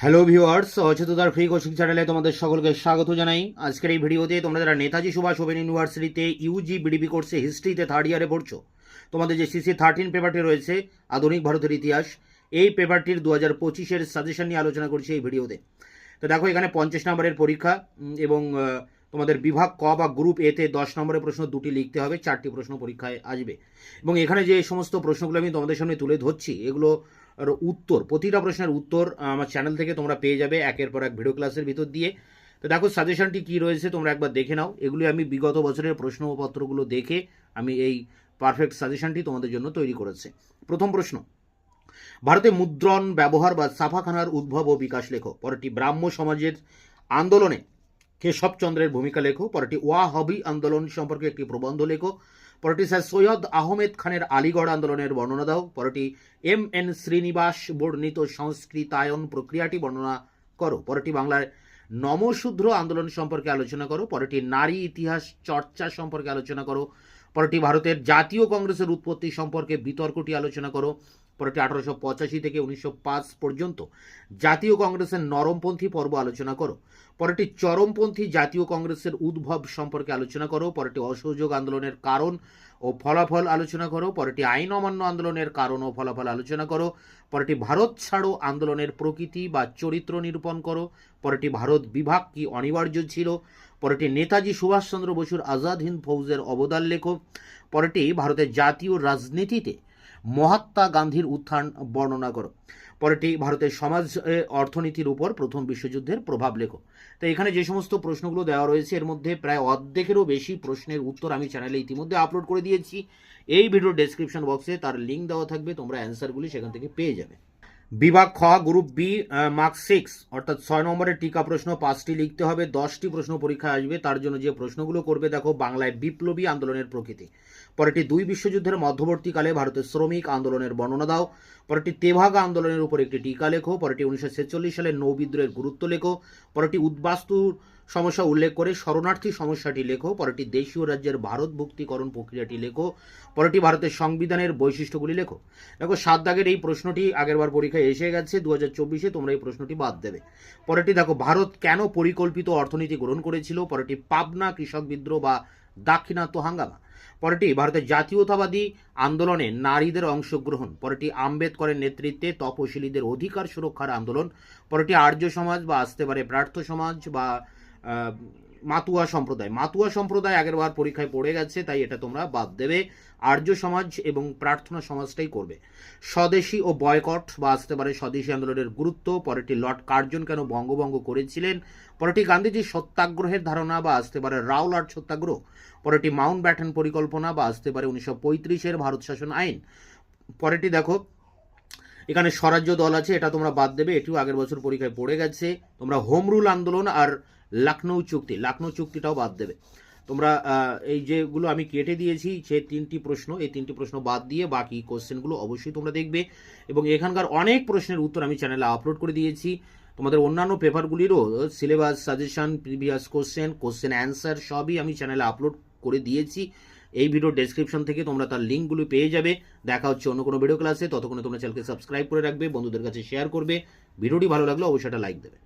Hello viewers, অচেতনতার free coaching চ্যানেলে তোমাদের সকলকে স্বাগত জানাই। আজকের এই ভিডিওতে তোমরা যারা নেতাজি সুভাষ ওপেন ইউনিভার্সিটিতে ইউজি বিডিবি কোর্সে হিস্ট্রিতে থার্ড ইয়ারে পড়ছো, তোমাদের যে CC13 পেপারটি রয়েছে আধুনিক ভারতের ইতিহাস, এই পেপারটির 2025-এর সাজেশন নিয়ে আলোচনা করছি এই ভিডিওতে। তো দেখো, এখানে 50 নম্বরের পরীক্ষা এবং তোমাদের বিভাগ ক বা গ্রুপ এতে 10 নম্বরের প্রশ্ন দুটি লিখতে হবে, 4টি প্রশ্ন পরীক্ষায় আসবে। এবং এখানে যে সমস্ত প্রশ্নগুলো আমি তোমাদের সামনে তুলে ধরছি, এগুলো আর উত্তর, প্রতিটা প্রশ্নের উত্তর আমার চ্যানেল থেকে তোমরা পেয়ে যাবে একের পর এক ভিডিও ক্লাসের ভিতর দিয়ে। তো দেখো সাজেশনটি কী রয়েছে তোমরা একবার দেখে নাও। এগুলি আমি বিগত বছরের প্রশ্নপত্রগুলো দেখে আমি এই পারফেক্ট সাজেশনটি তোমাদের জন্য তৈরি করেছি। প্রথম প্রশ্ন, ভারতে মুদ্রণ ব্যবহার বা ছাপাখানার উদ্ভব ও বিকাশ লেখো। পরেরটি ব্রাহ্ম সমাজের আন্দোলনে কেশবচন্দ্রের ভূমিকা লেখো। পরেরটি ওয়াহাবি আন্দোলন সম্পর্কে একটি প্রবন্ধ লেখো। পরেরটি স্যার সৈয়দ আহমেদ খানের আলিগড় আন্দোলনের বর্ণনা দাও। পরেরটি MN শ্রীনিবাস বর্ণিত সংস্কৃতায়ন প্রক্রিয়াটি বর্ণনা করো। পরেরটি বাংলার নমশূদ্র আন্দোলন সম্পর্কে আলোচনা করো। পরেরটি নারী ইতিহাস চর্চা সম্পর্কে আলোচনা করো। পরেরটি ভারতের জাতীয় কংগ্রেসের উৎপত্তি সম্পর্কে বিতর্কটি আলোচনা করো। পরেরটি 1885 থেকে 1905 পর্যন্ত জাতীয় কংগ্রেসের নরমপন্থী পর্ব আলোচনা করো। পরেরটি চরমপন্থী জাতীয় কংগ্রেসের উদ্ভব সম্পর্কে আলোচনা করো। পরেরটি অসহযোগ আন্দোলনের কারণ ও ফলাফল আলোচনা করো। পরেরটি আইন অমান্য আন্দোলনের কারণ ও ফলাফল আলোচনা করো। পরেরটি ভারত ছাড়ো আন্দোলনের প্রকৃতি বা চরিত্র নিরূপণ করো। পরেরটি ভারত বিভাগ কি অনিবার্য ছিল। পরেরটি নেতাজি সুভাষচন্দ্র বসুর আজাদ হিন্দ ফৌজের অবদান লেখো। পরেরটি ভারতের জাতীয় রাজনীতিতে মহাত্মা গান্ধীর উত্থান বর্ণনা করো। পরেরটি ভারতের সমাজ অর্থনীতির উপর প্রথম বিশ্বযুদ্ধের প্রভাব লেখো। তো এখানে যে সমস্ত প্রশ্নগুলো দেওয়া রয়েছে এর মধ্যে প্রায় অর্ধেকেরও বেশি প্রশ্নের উত্তর আমি চ্যানেলে ইতিমধ্যে আপলোড করে দিয়েছি। এই ভিডিওর ডেসক্রিপশন বক্সে তার লিঙ্ক দেওয়া থাকবে, তোমরা অ্যান্সারগুলি সেখান থেকে পেয়ে যাবে। বিভাগ খ গ্রুপ বি, মার্ক 6 অর্থাৎ 6 নম্বরের টিকা প্রশ্ন 5টি লিখতে হবে, 10টি প্রশ্ন পরীক্ষায় আসবে। তার জন্য যে প্রশ্নগুলো করবে দেখো, বাংলায় বিপ্লবী আন্দোলনের প্রকৃতি। পরেরটি 2 বিশ্বযুদ্ধের মধ্যবর্তীকালে ভারতের শ্রমিক আন্দোলনের বর্ণনা দাও। পরেরটি তেভাগা আন্দোলনের উপর একটি টিকা লেখো। পরেরটি 1946 সালের নৌ বিদ্রোহের গুরুত্ব লেখো। পরেরটি উদ্বাস্তুর সমস্যা উল্লেখ করে শরণার্থী সমস্যাটি লেখো। পরেরটি দেশীয় রাজ্যের ভারতভুক্তিকরণ প্রক্রিয়াটি লেখো। পরেরটি ভারতের সংবিধানের বৈশিষ্ট্যগুলি লেখো। দেখো 7 দাগের এই প্রশ্নটি আগেরবার পরীক্ষায় এসে গেছে, 2024-এ তোমরা এই প্রশ্নটি বাদ দেবে। পরেরটি দেখো, ভারত কেন পরিকল্পিত অর্থনীতি গ্রহণ করেছিল। পরেরটি পাবনা কৃষক বিদ্রোহ বা দাক্ষিণাত্য হাঙ্গামা। পরেরটি ভারতের জাতীয়তাবাদী আন্দোলনে নারীদের অংশগ্রহণ। পরেরটি আম্বেদকরের নেতৃত্বে তপশিলীদের অধিকার সুরক্ষার আন্দোলন। পরেরটি আর্য সমাজ বা আসতে পারে প্রার্থ সমাজ বা মাতুয়া সম্প্রদায়। মাতুয়া সম্প্রদায় আগেরবার পরীক্ষায় পড়ে গেছে, তাই এটা তোমরা বাদ দেবে। আর্য সমাজ এবং প্রার্থনা সমাজটাই করবে। স্বদেশী ও বয়কট বা আসতে পারে স্বদেশী আন্দোলনের গুরুত্ব। পরেরটি লর্ড কার্জন কেন বঙ্গভঙ্গ করেছিলেন। পরেরটি গান্ধীজির সত্যাগ্রহের ধারণা বা আসতে পারে রাওলাট সত্যাগ্রহ। পরেরটি মাউন্ট ব্যাটেন পরিকল্পনা বা আসতে পারে 1935-এর ভারত শাসন আইন। পরেরটি দেখো, এখানে স্বরাজ্য দল আছে, এটা তোমরা বাদ দেবে, এটিও আগের বছর পরীক্ষায় পড়ে গেছে। তোমরা হোম রুল আন্দোলন আর লখনৌ চুক্তিটাও বাদ দেবে। তোমরা এই যেগুলো আমি কেটে দিয়েছি সে 3টি প্রশ্ন, এই 3টি প্রশ্ন বাদ দিয়ে বাকি কোশ্চেনগুলো অবশ্যই তোমরা দেখবে। এবং এখানকার অনেক প্রশ্নের উত্তর আমি চ্যানেলে আপলোড করে দিয়েছি। তোমাদের অন্যান্য পেপারগুলিরও syllabus, suggestion, previous question answer সবই আমি চ্যানেলে আপলোড করে দিয়েছি। এই ভিডিও ডেসক্রিপশন থেকে তোমরা তার লিঙ্কগুলো পেয়ে যাবে। দেখা হচ্ছে অন্য কোনো ভিডিও ক্লাসে, ততক্ষণে তোমরা চ্যানেলকে সাবস্ক্রাইব করে রাখবে, বন্ধুদের কাছে শেয়ার করবে। ভিডিওটি ভালো লাগলে অবশ্যই একটা লাইক দেবে।